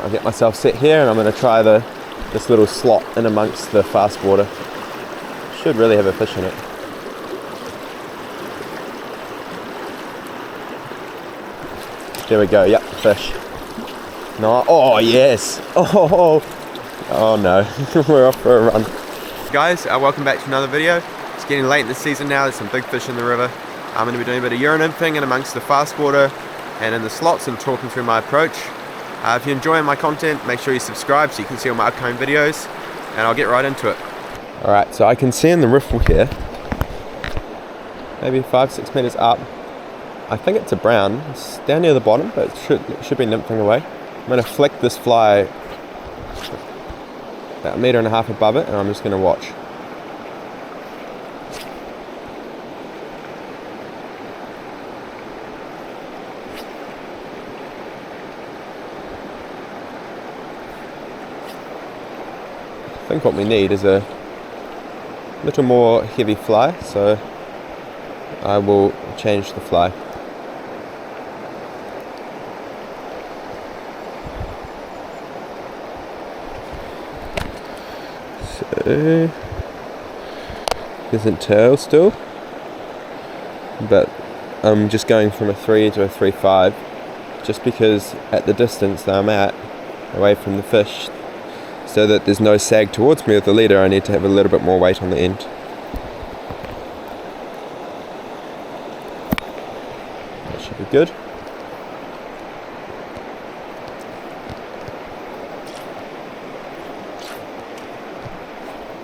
I'll get myself set here and I'm going to try this little slot in amongst the fast water. Should really have a fish in it. There we go, yep, fish. No, oh yes! Oh no, we're off for a run. Guys, welcome back to another video. It's getting late in the season now, there's some big fish in the river. I'm going to be doing a bit of Euro Nymphing in amongst the fast water and in the slots and talking through my approach. If you're enjoying my content, make sure you subscribe so you can see all my upcoming videos, and I'll get right into it. Alright, so I can see in the riffle here, maybe 5-6 meters up, I think it's a brown. It's down near the bottom, but it should be nymphing away. I'm going to flick this fly about 1.5 meters above it, and I'm just going to watch. I think what we need is a little more heavy fly, so I will change the fly. So, isn't tail still, but I'm just going from a 3 to a 3.5, just because at the distance that I'm at, away from the fish, so that there's no sag towards me with the leader, I need to have a little bit more weight on the end. That should be good.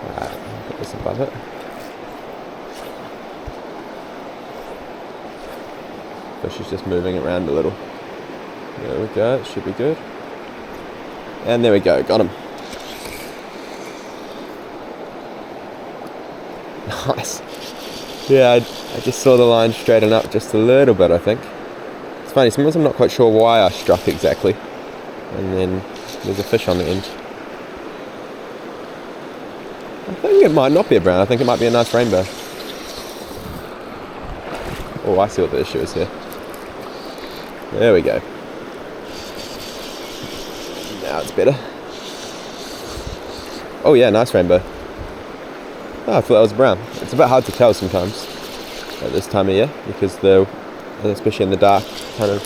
Alright, put this above it. Fish is just moving around a little. There we go, it should be good. And there we go, got him. Nice. Yeah, I just saw the line straighten up just a little bit, I think. It's funny, sometimes I'm not quite sure why I struck exactly. And then there's a fish on the end. I think it might not be a brown, I think it might be a nice rainbow. Oh, I see what the issue is here. There we go. Now it's better. Oh yeah, nice rainbow. Oh, I thought that was brown. It's a bit hard to tell sometimes at this time of year because especially in the dark, kind of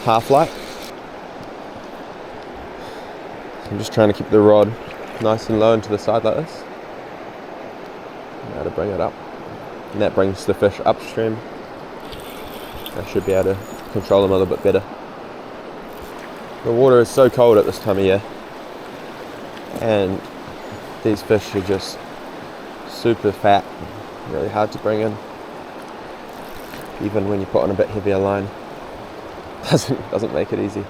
half light. So I'm just trying to keep the rod nice and low into the side like this. Now to bring it up, and that brings the fish upstream. I should be able to control them a little bit better. The water is so cold at this time of year, and these fish are just super fat, really hard to bring in. Even when you put on a bit heavier line, doesn't make it easy.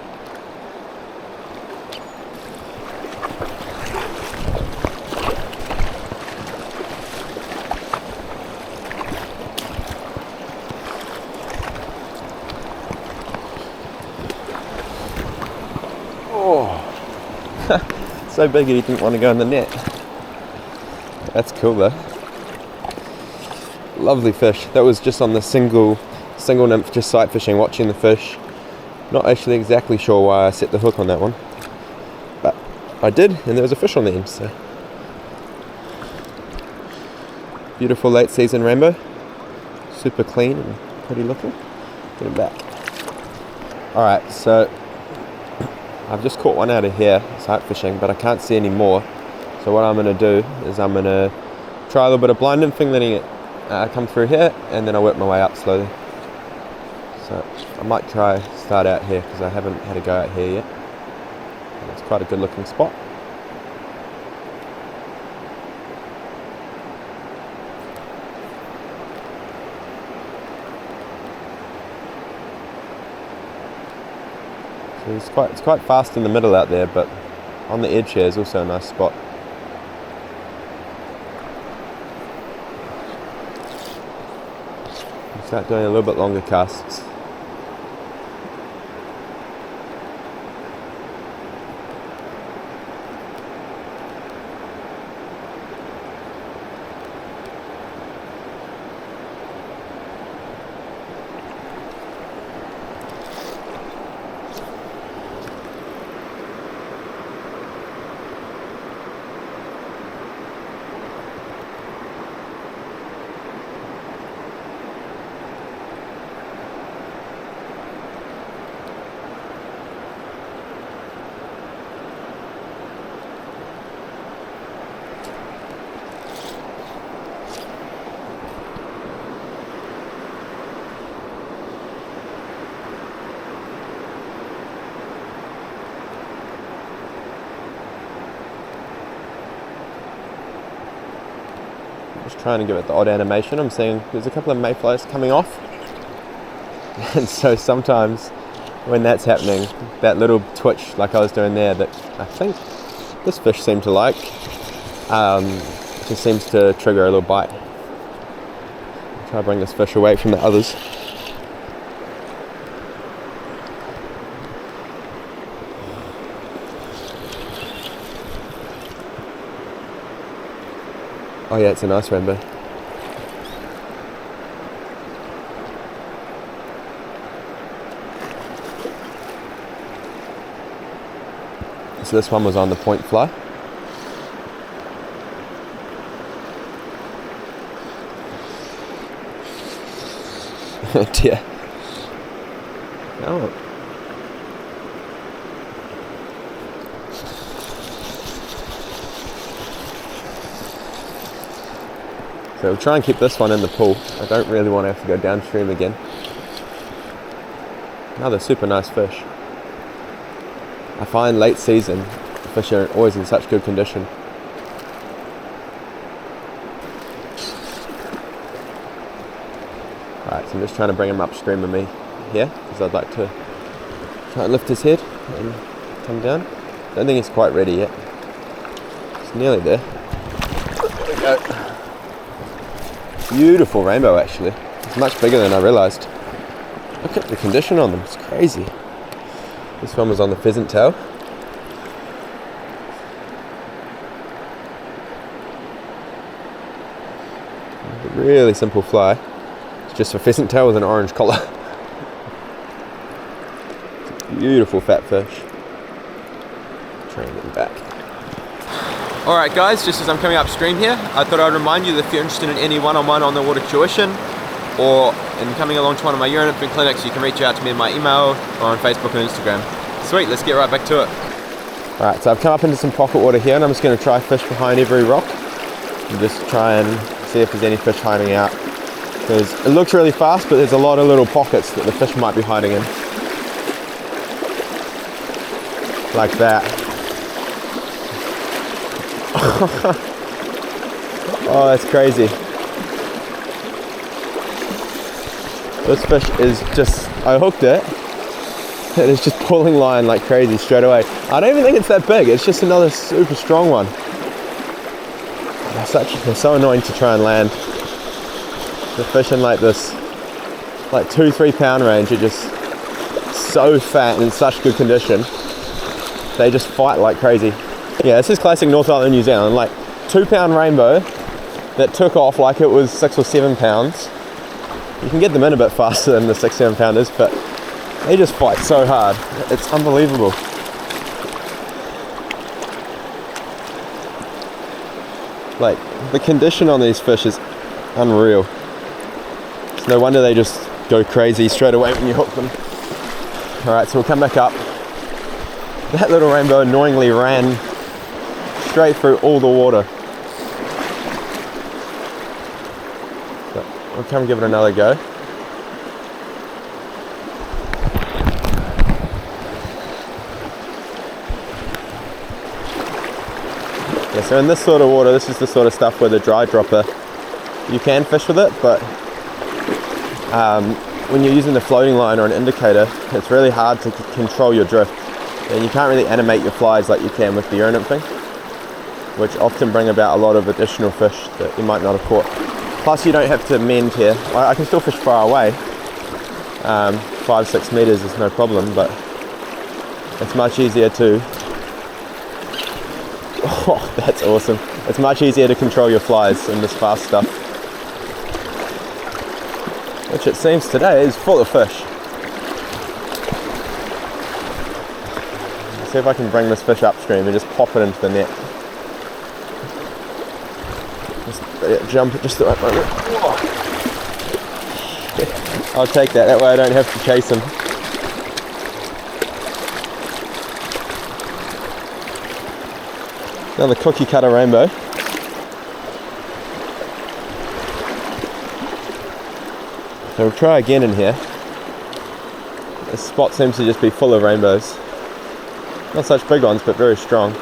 Oh, so big he didn't want to go in the net. That's cool though. Lovely fish. That was just on the single nymph, just sight fishing, watching the fish. Not actually exactly sure why I set the hook on that one, but I did, and there was a fish on the end. So beautiful late season rainbow, super clean and pretty looking. Get him back. All right, so I've just caught one out of here sight fishing, but I can't see any more. So what I'm going to do is I'm going to try a little bit of blind nymphing, letting it come through here, and then I'll work my way up slowly. So I might start out here because I haven't had a go out here yet. And it's quite a good looking spot. So it's quite fast in the middle out there, but on the edge here is also a nice spot. Start doing a little bit longer casts. Just trying to give it the odd animation. I'm seeing there's a couple of mayflies coming off. And so sometimes when that's happening, that little twitch like I was doing there that I think this fish seemed to like, just seems to trigger a little bite. I'll try to bring this fish away from the others. Oh yeah, it's a nice rainbow. So this one was on the point fly. Oh dear. Oh. So we'll try and keep this one in the pool. I don't really want to have to go downstream again. Another super nice fish. I find late season fish are always in such good condition. Alright, so I'm just trying to bring him upstream of me here because I'd like to try and lift his head and come down. Don't think he's quite ready yet. It's nearly there. There we go. Beautiful rainbow actually. It's much bigger than I realised. Look at the condition on them, it's crazy. This one was on the pheasant tail. A really simple fly. It's just a pheasant tail with an orange collar. It's a beautiful fat fish. Try and get him back. Alright guys, just as I'm coming upstream here, I thought I'd remind you that if you're interested in any one-on-one on the water tuition or in coming along to one of my Euro Nymphing clinics, you can reach out to me in my email or on Facebook and Instagram. Sweet, let's get right back to it. Alright, so I've come up into some pocket water here and I'm just going to try fish behind every rock and just try and see if there's any fish hiding out. Because it looks really fast, but there's a lot of little pockets that the fish might be hiding in. Like that. Oh, that's crazy. This fish is just, I hooked it, and it's just pulling line like crazy straight away. I don't even think it's that big, it's just another super strong one. They're so annoying to try and land. The fish in like this, like 2-3 pound range are just so fat and in such good condition. They just fight like crazy. Yeah, this is classic North Island, New Zealand, like 2 pound rainbow that took off like it was 6 or 7 pounds. You can get them in a bit faster than the 6-7 pounders, but they just fight so hard. It's unbelievable. Like, the condition on these fish is unreal. It's no wonder they just go crazy straight away when you hook them. Alright, so we'll come back up. That little rainbow annoyingly ran straight through all the water. So we'll come give it another go. Yeah, so in this sort of water, this is the sort of stuff where the dry dropper, you can fish with it, but when you're using the floating line or an indicator, it's really hard to control your drift. And you can't really animate your flies like you can with the Euro Nymphing, which often bring about a lot of additional fish that you might not have caught. Plus you don't have to mend here. I can still fish far away. 5-6 meters is no problem, but it's much easier to... Oh, that's awesome. It's much easier to control your flies in this fast stuff. Which it seems today is full of fish. See if I can bring this fish upstream and just pop it into the net. Just jump at just the right moment. I'll take that, that way I don't have to chase him. Another cookie cutter rainbow. So we'll try again in here. This spot seems to just be full of rainbows. Not such big ones, but very strong.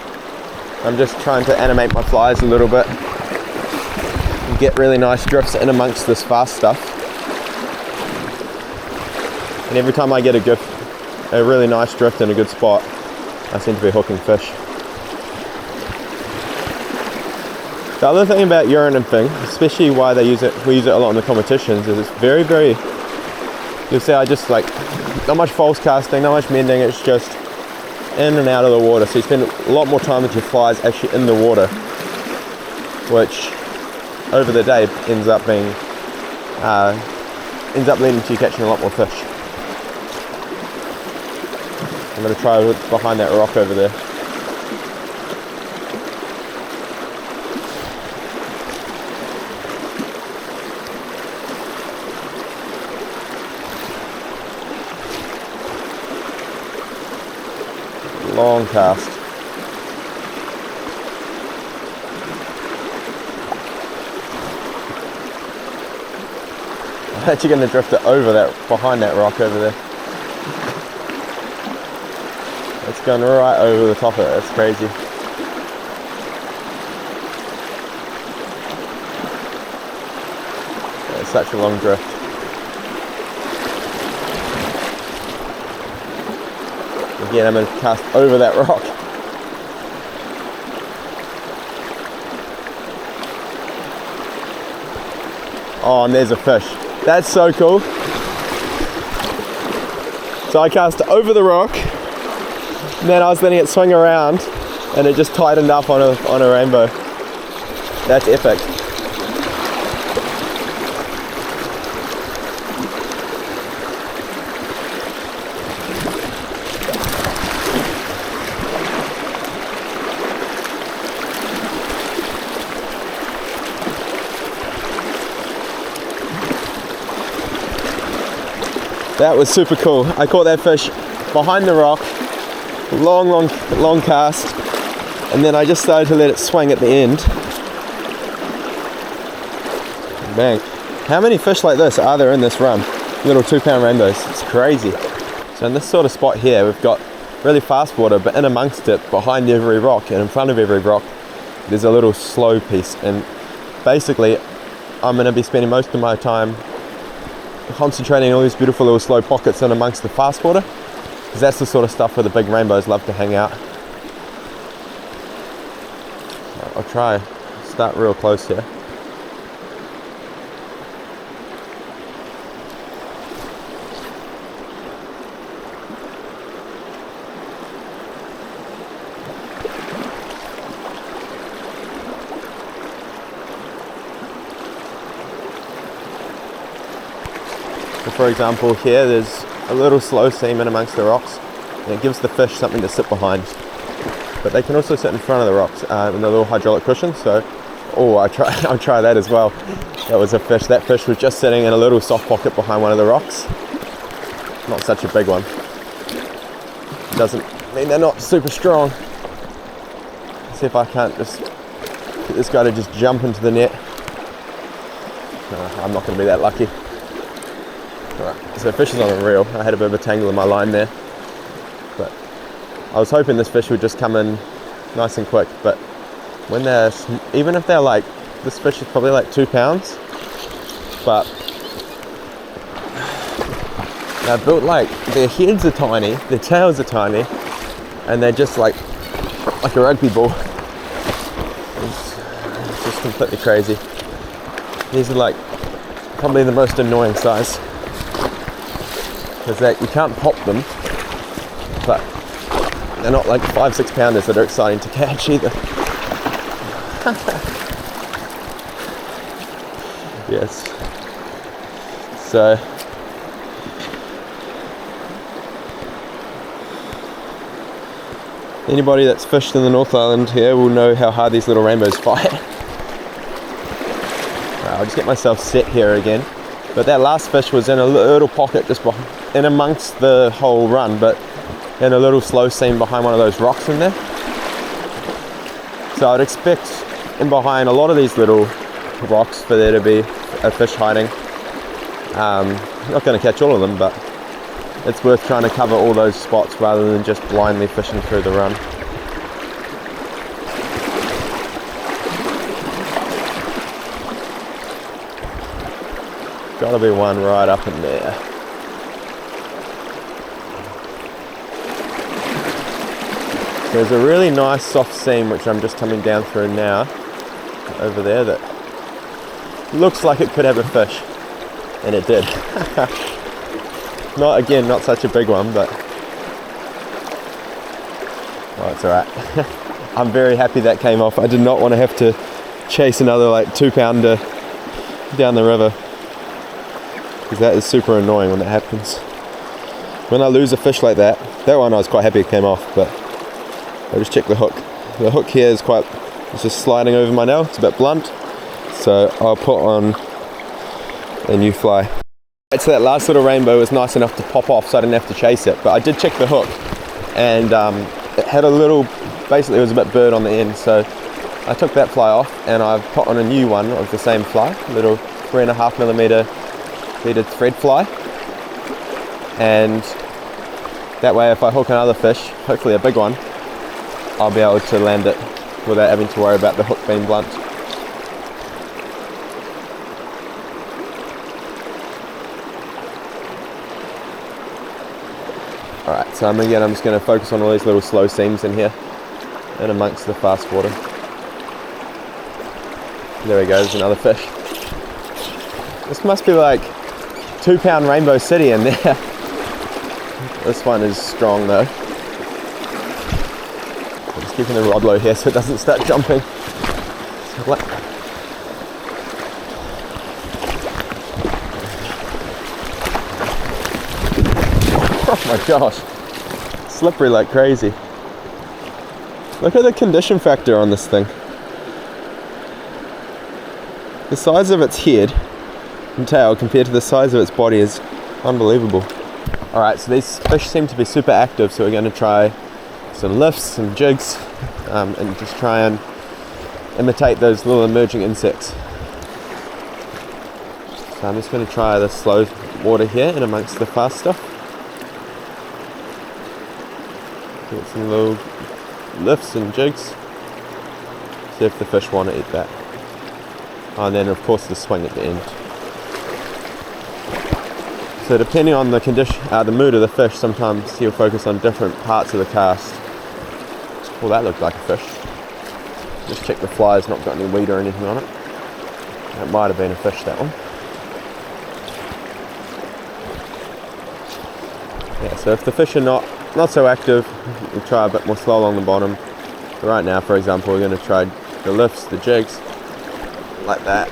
I'm just trying to animate my flies a little bit and get really nice drifts in amongst this fast stuff. And every time I get a really nice drift in a good spot, I seem to be hooking fish. The other thing about Euro Nymphing, especially why we use it a lot in the competitions, is it's very, very, you'll see I just like, not much false casting, not much mending, it's just in and out of the water. So you spend a lot more time with your flies actually in the water, which over the day ends up leading to you catching a lot more fish. I'm going to try behind that rock over there. Long cast. I'm actually going to drift it over that, behind that rock over there. It's going right over the top of it, it's crazy. It's such a long drift. Again, I'm going to cast over that rock. Oh, and there's a fish. That's so cool. So I cast over the rock, and then I was letting it swing around, and it just tightened up on a rainbow. That's epic. That was super cool. I caught that fish behind the rock, long cast, and then I just started to let it swing at the end. Bang. How many fish like this are there in this run? Little 2-pound rainbows, it's crazy. So in this sort of spot here, we've got really fast water, but in amongst it, behind every rock and in front of every rock, there's a little slow piece. And basically, I'm gonna be spending most of my time concentrating on all these beautiful little slow pockets in amongst the fast water, because that's the sort of stuff where the big rainbows love to hang out. I'll try start real close here. For example, here there's a little slow seam in amongst the rocks, and it gives the fish something to sit behind. But they can also sit in front of the rocks in the little hydraulic cushion. So, I'll try that as well. That was a fish. That fish was just sitting in a little soft pocket behind one of the rocks. Not such a big one. Doesn't mean they're not super strong. Let's see if I can't just get this guy to just jump into the net. I'm not going to be that lucky. Right, so fish is on a reel. I had a bit of a tangle in my line there, but I was hoping this fish would just come in nice and quick. But when they're, even if they're like, this fish is probably like 2 pounds, but they're built like, their heads are tiny, their tails are tiny, and they're just like a rugby ball. It's just completely crazy. These are like probably the most annoying size, because you can't pop them, but they're not like 5-6 pounders that are exciting to catch either. Yes. So anybody that's fished in the North Island here will know how hard these little rainbows fight. I'll just get myself set here again. But that last fish was in a little pocket just in amongst the whole run, but in a little slow seam behind one of those rocks in there. So I'd expect in behind a lot of these little rocks for there to be a fish hiding. I'm not going to catch all of them, but it's worth trying to cover all those spots rather than just blindly fishing through the run. Gotta be one right up in there. There's a really nice soft seam which I'm just coming down through now, over there, that looks like it could have a fish, and it did. Not such a big one, but oh, it's alright. I'm very happy that came off. I did not want to have to chase another like 2-pounder down the river, because that is super annoying when that happens. When I lose a fish like that one I was quite happy it came off, but I'll just check the hook. The hook here is it's just sliding over my nail. It's a bit blunt, so I'll put on a new fly. So that last little rainbow was nice enough to pop off, so I didn't have to chase it. But I did check the hook, and it had a little, basically it was a bit burred on the end, so I took that fly off and I've put on a new one of the same fly, a little 3.5mm beaded thread fly, and that way if I hook another fish, hopefully a big one, I'll be able to land it without having to worry about the hook being blunt. Alright, so again I'm just going to focus on all these little slow seams in here and amongst the fast water. There we go, there's another fish. This must be like 2-pound Rainbow City in there. This one is strong though. I'm just keeping the rod low here so it doesn't start jumping. Oh my gosh, slippery like crazy. Look at the condition factor on this thing. The size of its head and tail compared to the size of its body is unbelievable. Alright, so these fish seem to be super active, so we're going to try some lifts, some jigs, and just try and imitate those little emerging insects. So I'm just going to try the slow water here in amongst the fast stuff. Get some little lifts and jigs. See if the fish want to eat that. Oh, and then of course the swing at the end. So depending on the condition, the mood of the fish, sometimes he'll focus on different parts of the cast. Well, that looked like a fish. Just check the fly's not got any weed or anything on it. That might have been a fish, that one. Yeah, so if the fish are not so active, we'll try a bit more slow along the bottom. So right now, for example, we're going to try the lifts, the jigs, like that.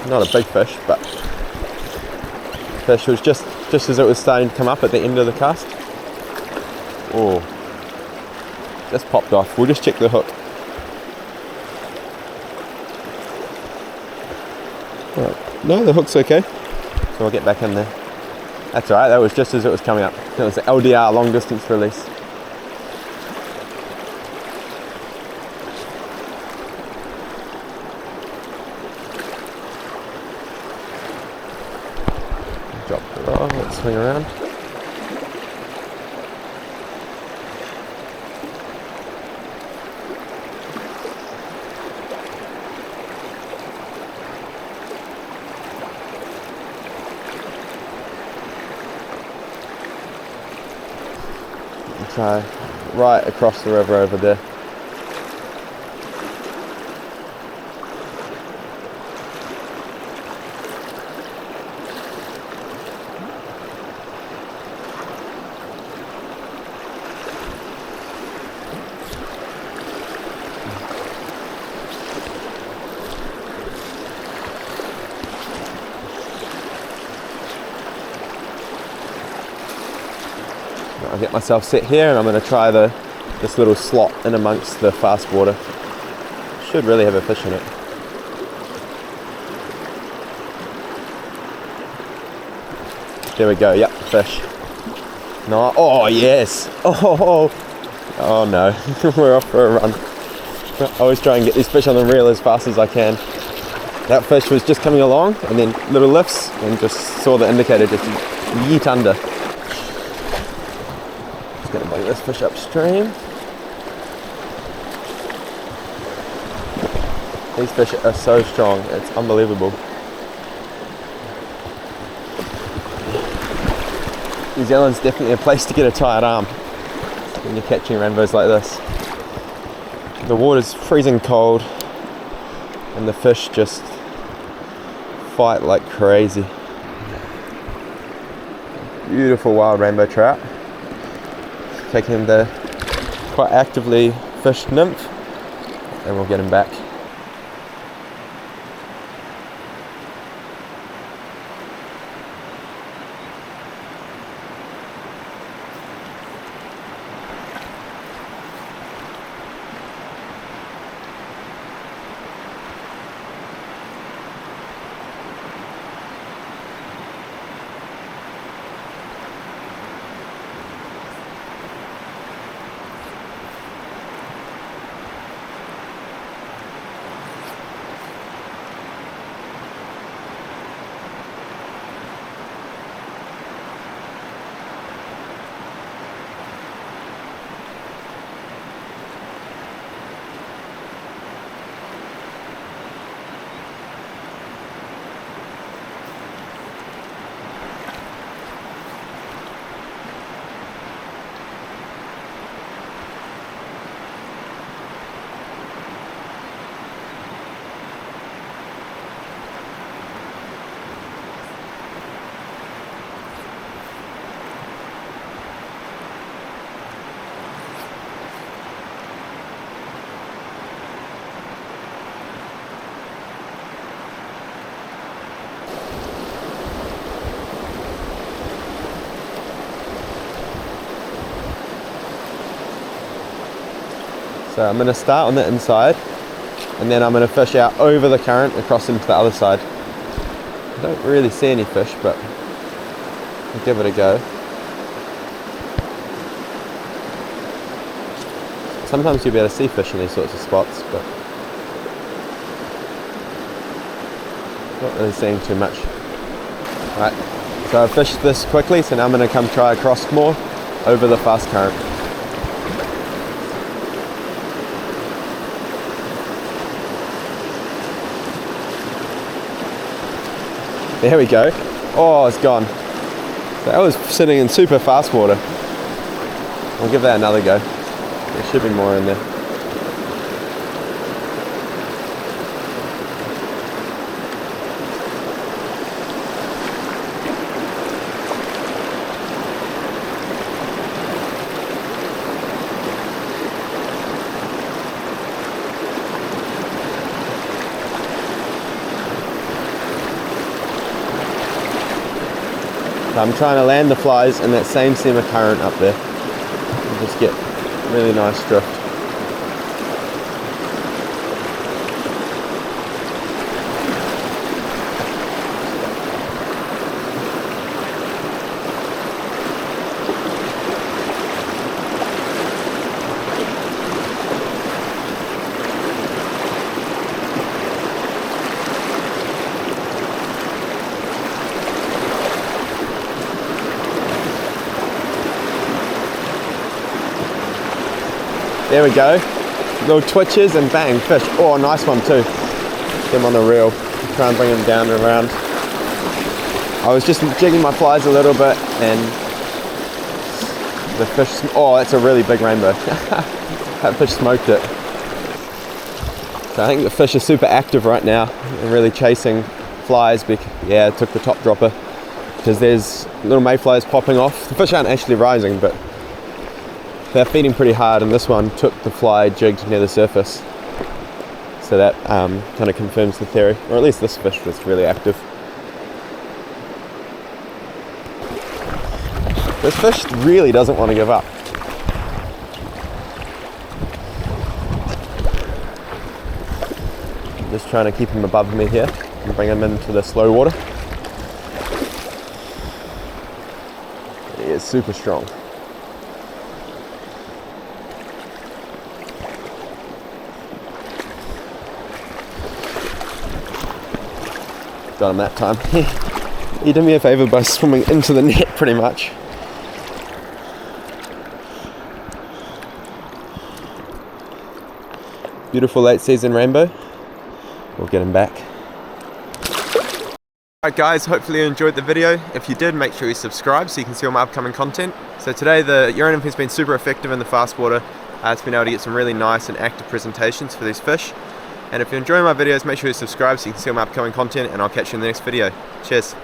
Not a big fish, but the fish was just as it was starting to come up at the end of the cast. Oh, just popped off. We'll just check the hook. Right. No, the hook's okay. So I'll get back in there. That's alright, that was just as it was coming up. It was the LDR, long distance release. Drop the rod, let's swing around. Try right across the river over there. I'll get myself set here and I'm going to try this little slot in amongst the fast water. Should really have a fish in it. There we go, yep, fish. No, oh yes! Oh no, we're off for a run. I always try and get these fish on the reel as fast as I can. That fish was just coming along and then little lifts and just saw the indicator just yeet under. Just gonna bring this fish upstream. These fish are so strong, it's unbelievable. New Zealand's definitely a place to get a tired arm when you're catching rainbows like this. The water's freezing cold and the fish just fight like crazy. Beautiful wild rainbow trout. Taking the quite actively fished nymph, and we'll get him back. So I'm going to start on the inside and then I'm going to fish out over the current across into the other side. I don't really see any fish, but I'll give it a go. Sometimes you'll be able to see fish in these sorts of spots, but not really seeing too much. Alright, so I fished this quickly, so now I'm going to come try across more over the fast current. There we go. Oh, it's gone. So that was sitting in super fast water. I'll give that another go. There should be more in there. So I'm trying to land the flies in that same seam of current up there and just get really nice drift. There we go, little twitches and bang, fish. Oh, nice one too. Get him on the reel, try and bring him down and around. I was just jigging my flies a little bit and the fish, oh, that's a really big rainbow. That fish smoked it. So I think the fish are super active right now and really chasing flies. Yeah, it took the top dropper because there's little mayflies popping off. The fish aren't actually rising, but they're feeding pretty hard, and this one took the fly jigged near the surface. So that kind of confirms the theory, or at least this fish was really active. This fish really doesn't want to give up. I'm just trying to keep him above me here and bring him into the slow water. He is super strong. Got him that time. He did me a favour by swimming into the net pretty much. Beautiful late season rainbow. We'll get him back. Alright guys, hopefully you enjoyed the video. If you did, make sure you subscribe so you can see all my upcoming content. So today the Euro Nymphing has been super effective in the fast water. It's been able to get some really nice and active presentations for these fish. And if you're enjoying my videos, make sure you subscribe so you can see all my upcoming content, and I'll catch you in the next video. Cheers.